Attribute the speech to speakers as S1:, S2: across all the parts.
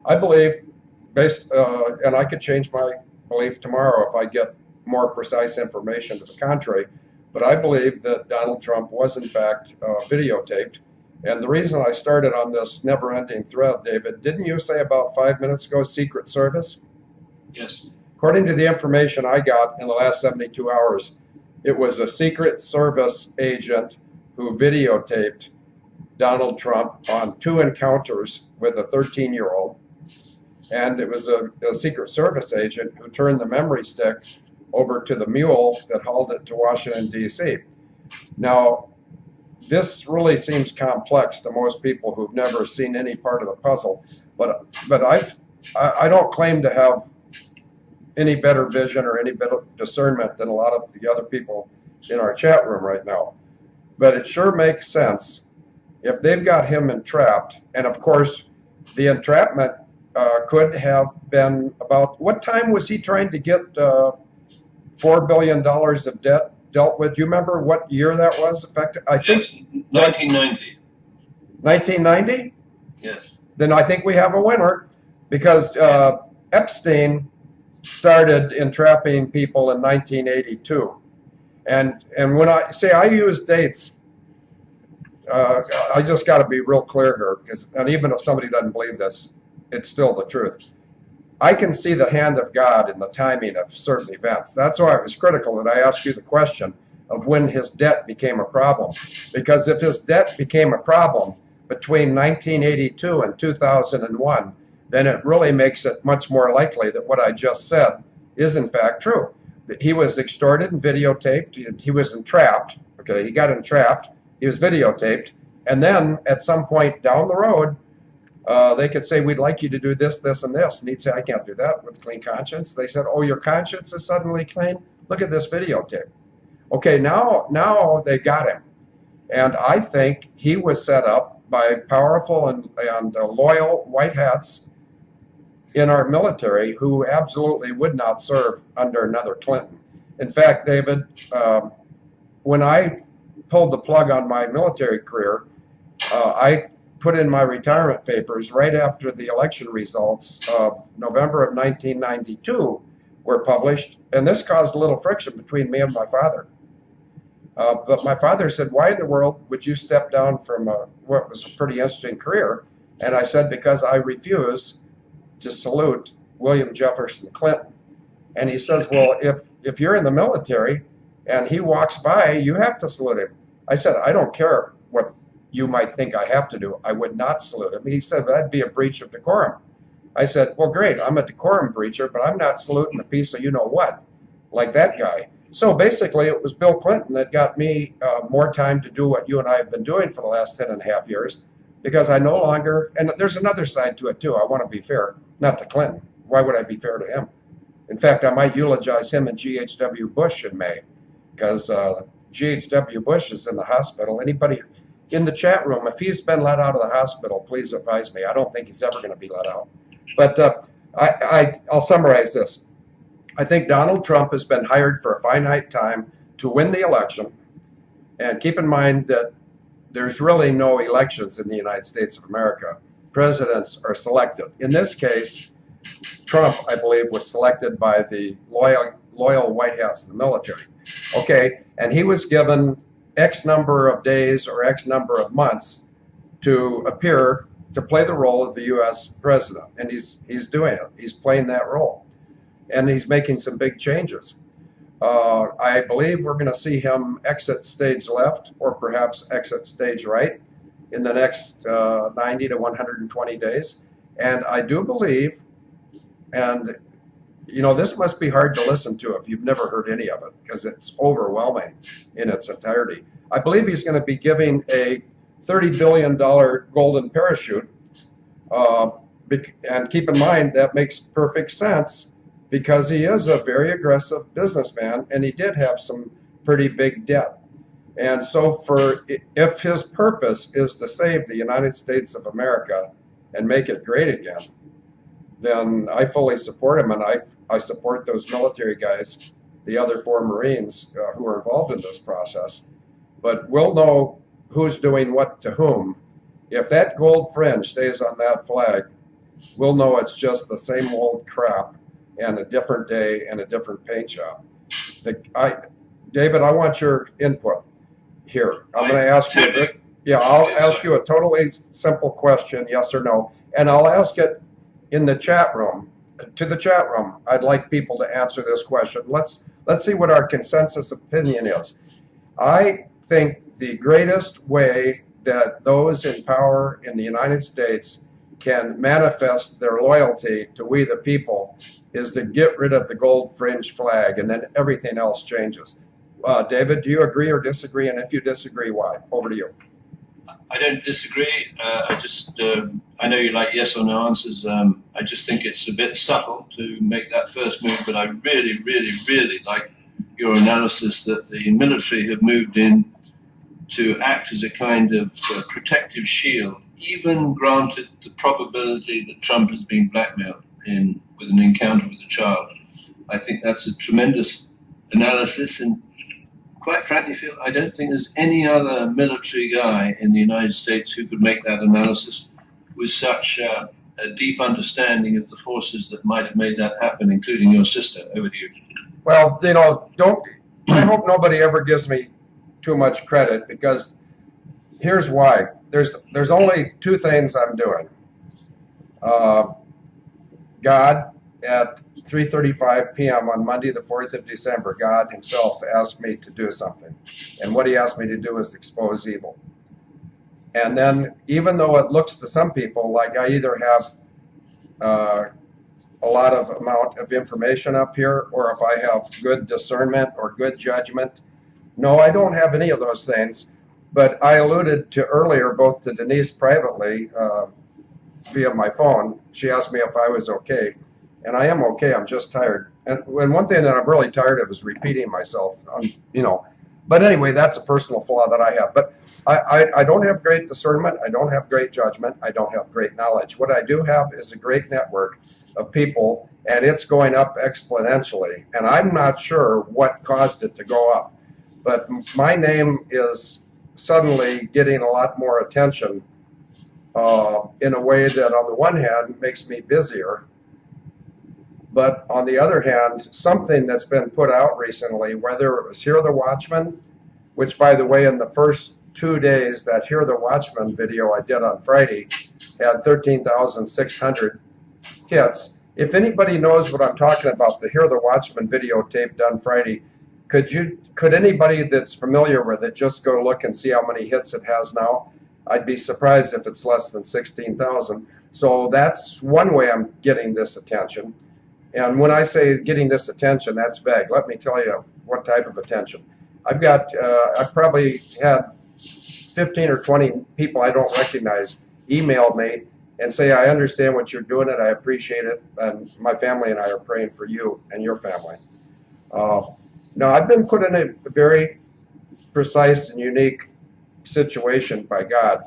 S1: I believe, and I could change my belief tomorrow if I get more precise information to the contrary, but I believe that Donald Trump was in fact videotaped. And the reason I started on this never-ending thread, David, didn't you say about 5 minutes ago, Secret Service?
S2: Yes.
S1: According to the information I got in the last 72 hours, it was a Secret Service agent who videotaped Donald Trump on 2 encounters with a 13-year-old. And it was a Secret Service agent who turned the memory stick over to the mule that hauled it to Washington, D.C. Now, this really seems complex to most people who've never seen any part of the puzzle, but I don't claim to have any better vision or any better discernment than a lot of the other people in our chat room right now. But it sure makes sense if they've got him entrapped, and of course the entrapment could have been about, what time was he trying to get $4 billion of debt dealt with? Do you remember what year that was effective? I think
S2: 1990.
S1: 1990?
S2: Yes.
S1: Then I think we have a winner, because Epstein started entrapping people in 1982. And when I say I use dates, I just got to be real clear here, because, and even if somebody doesn't believe this, it's still the truth. I can see the hand of God in the timing of certain events. That's why it was critical that I asked you the question of when his debt became a problem. Because if his debt became a problem between 1982 and 2001, then it really makes it much more likely that what I just said is in fact true. That he was extorted and videotaped, he was entrapped, okay, he got entrapped, he was videotaped, and then at some point down the road, they could say, we'd like you to do this, this, and this. And he'd say, I can't do that with a clean conscience. They said, oh, your conscience is suddenly clean? Look at this videotape. Okay, now they got him. And I think he was set up by powerful and loyal white hats in our military who absolutely would not serve under another Clinton. In fact, David, when I pulled the plug on my military career, I put in my retirement papers right after the election results of November of 1992 were published, and this caused a little friction between me and my father. But my father said, why in the world would you step down from what was a pretty interesting career? And I said, because I refuse to salute William Jefferson Clinton. And he says, well, if you're in the military and he walks by, you have to salute him. I said, I don't care what you might think I have to do. I would not salute him. He said, that'd be a breach of decorum. I said, well, great, I'm a decorum breacher, but I'm not saluting a piece of you-know-what, like that guy. So basically, it was Bill Clinton that got me more time to do what you and I have been doing for the last 10.5 years, because I no longer, and there's another side to it too, I want to be fair, not to Clinton. Why would I be fair to him? In fact, I might eulogize him and G.H.W. Bush in May, because G.H.W. Bush is in the hospital. Anybody in the chat room, if he's been let out of the hospital, please advise me. I don't think he's ever going to be let out. But I'll summarize this. I think Donald Trump has been hired for a finite time to win the election. And keep in mind that there's really no elections in the United States of America. Presidents are selected. In this case, Trump, I believe, was selected by the loyal white hats in the military. Okay, and he was given X number of days or X number of months to appear to play the role of the U.S. president. And he's doing it. He's playing that role. And he's making some big changes. I believe we're going to see him exit stage left or perhaps exit stage right in the next 90 to 120 days. And I do believe, and you know, this must be hard to listen to if you've never heard any of it, because it's overwhelming in its entirety. I believe he's going to be giving a $30 billion golden parachute. And keep in mind, that makes perfect sense because he is a very aggressive businessman and he did have some pretty big debt. And so if his purpose is to save the United States of America and make it great again, then I fully support him, and I support those military guys, the other 4 Marines who are involved in this process. But we'll know who's doing what to whom. If that gold fringe stays on that flag, we'll know it's just the same old crap and a different day and a different paint job. David, I want your input here. I'm going to ask you. Yeah, I'll ask you a totally simple question, yes or no, and I'll ask it in the chat room. To the chat room, I'd like people to answer this question. Let's see what our consensus opinion is. I think the greatest way that those in power in the United States can manifest their loyalty to we the people is to get rid of the gold fringe flag, and then everything else changes. David, do you agree or disagree? And if you disagree, why? Over to you.
S2: I don't disagree. I know you like yes or no answers. I just think it's a bit subtle to make that first move, but I really, really, really like your analysis that the military have moved in to act as a kind of protective shield, even granted the probability that Trump has been blackmailed with an encounter with a child. I think that's a tremendous analysis, and quite frankly, Phil, I don't think there's any other military guy in the United States who could make that analysis with such a deep understanding of the forces that might have made that happen, including your sister. Over to you.
S1: Well, I hope nobody ever gives me too much credit, because here's why. There's only two things I'm doing. God, at 3:35 p.m. on Monday, the 4th of December, God himself asked me to do something. And what he asked me to do is expose evil. And then, even though it looks to some people like I either have a lot of amount of information up here, or if I have good discernment or good judgment, no, I don't have any of those things. But I alluded to earlier, both to Denise privately via my phone. She asked me if I was okay. And I am okay. I'm just tired. And one thing that I'm really tired of is repeating myself. But anyway, that's a personal flaw that I have. But I don't have great discernment. I don't have great judgment. I don't have great knowledge. What I do have is a great network of people, and it's going up exponentially. And I'm not sure what caused it to go up. But my name is suddenly getting a lot more attention in a way that, on the one hand, makes me busier. But on the other hand, something that's been put out recently, whether it was Hear the Watchman, which, by the way, in the first 2 days, that Hear the Watchman video I did on Friday had 13,600 hits. If anybody knows what I'm talking about, the Hear the Watchman videotape done Friday, could anybody that's familiar with it just go look and see how many hits it has now? I'd be surprised if it's less than 16,000. So that's one way I'm getting this attention. And when I say getting this attention, that's vague. Let me tell you what type of attention. I've probably had 15 or 20 people I don't recognize email me and say, I understand what you're doing, and I appreciate it, and my family and I are praying for you and your family. Now, I've been put in a very precise and unique situation by God,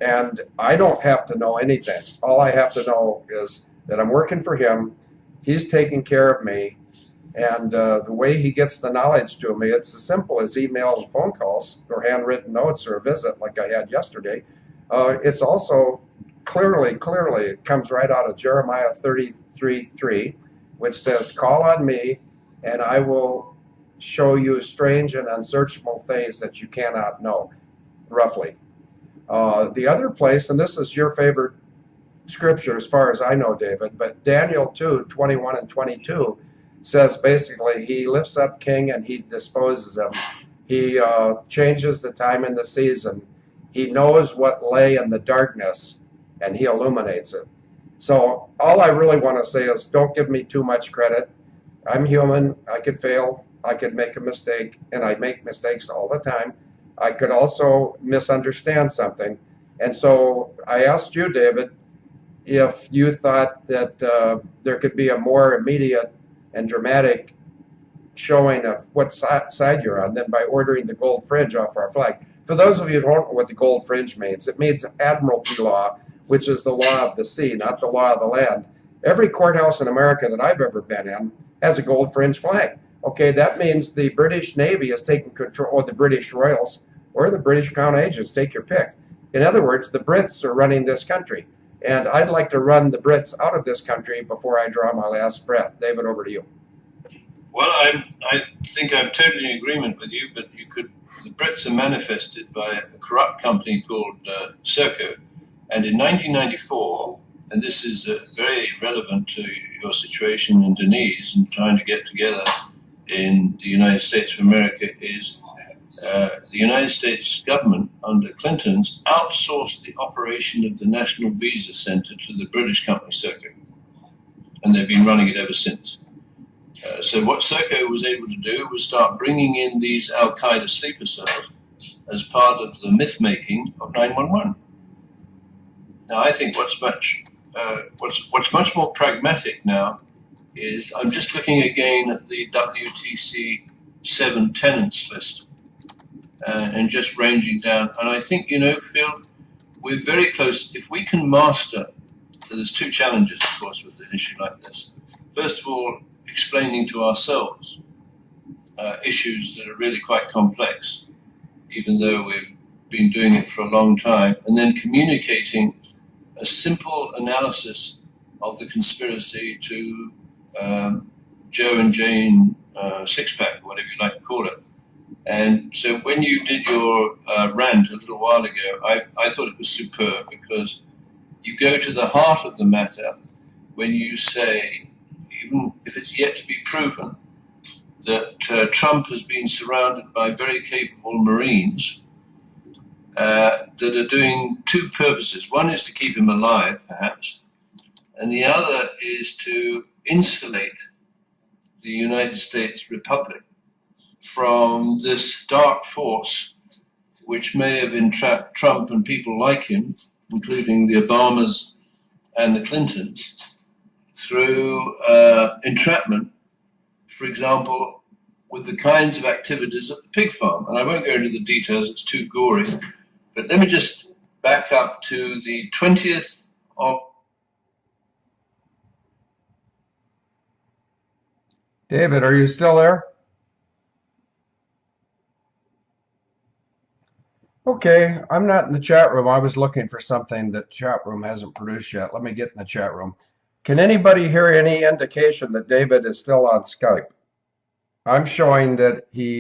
S1: and I don't have to know anything. All I have to know is that I'm working for him. He's taking care of me, and the way he gets the knowledge to me, it's as simple as email and phone calls or handwritten notes or a visit like I had yesterday. It's also clearly, it comes right out of Jeremiah 33:3, which says, call on me, and I will show you strange and unsearchable things that you cannot know, roughly. The other place, and this is your favorite scripture as far as I know, David, but Daniel 2:21 and 22 says basically he lifts up king and he disposes him. He changes the time and the season. He knows what lay in the darkness and he illuminates it. So all I really want to say is don't give me too much credit. I'm human. I could fail. I could make a mistake, and I make mistakes all the time. I could also misunderstand something. And so I asked you, David, if you thought that there could be a more immediate and dramatic showing of what side you're on than by ordering the gold fringe off our flag. For those of you who don't know what the gold fringe means, it means admiralty law, which is the law of the sea, not the law of the land. Every courthouse in America that I've ever been in has a gold fringe flag. Okay, that means the British Navy is taking control, or the British Royals, or the British Crown Agents, take your pick. In other words, the Brits are running this country. And I'd like to run the Brits out of this country before I draw my last breath. David, over to you.
S2: Well, I think I'm totally in agreement with you, but the Brits are manifested by a corrupt company called Serco. And in 1994, and this is very relevant to your situation in Denise and trying to get together in the United States of America, is the United States government under Clinton's outsourced the operation of the National Visa Center to the British company Serco. And they've been running it ever since. So what Serco was able to do was start bringing in these Al-Qaeda sleeper cells as part of the myth-making of 911. Now, I think what's much more pragmatic now is I'm just looking again at the WTC 7 tenants list and just ranging down. And I think, Phil, we're very close. If we can master, there's two challenges, of course, with an issue like this. First of all, explaining to ourselves issues that are really quite complex, even though we've been doing it for a long time, and then communicating a simple analysis of the conspiracy to Joe and Jane Sixpack, or whatever you like to call it. And so when you did your rant a little while ago, I thought it was superb, because you go to the heart of the matter when you say, even if it's yet to be proven, that Trump has been surrounded by very capable Marines that are doing two purposes. One is to keep him alive, perhaps, and the other is to insulate the United States Republic from this dark force which may have entrapped Trump and people like him, including the Obamas and the Clintons, through entrapment, for example, with the kinds of activities at the pig farm. And I won't go into the details, it's too gory, but let me just back up to the 20th of...
S1: David, are you still there? Okay, I'm not in the chat room. I was looking for something that chat room hasn't produced yet. Let me get in the chat room. Can anybody hear any indication that David is still on Skype? I'm showing that he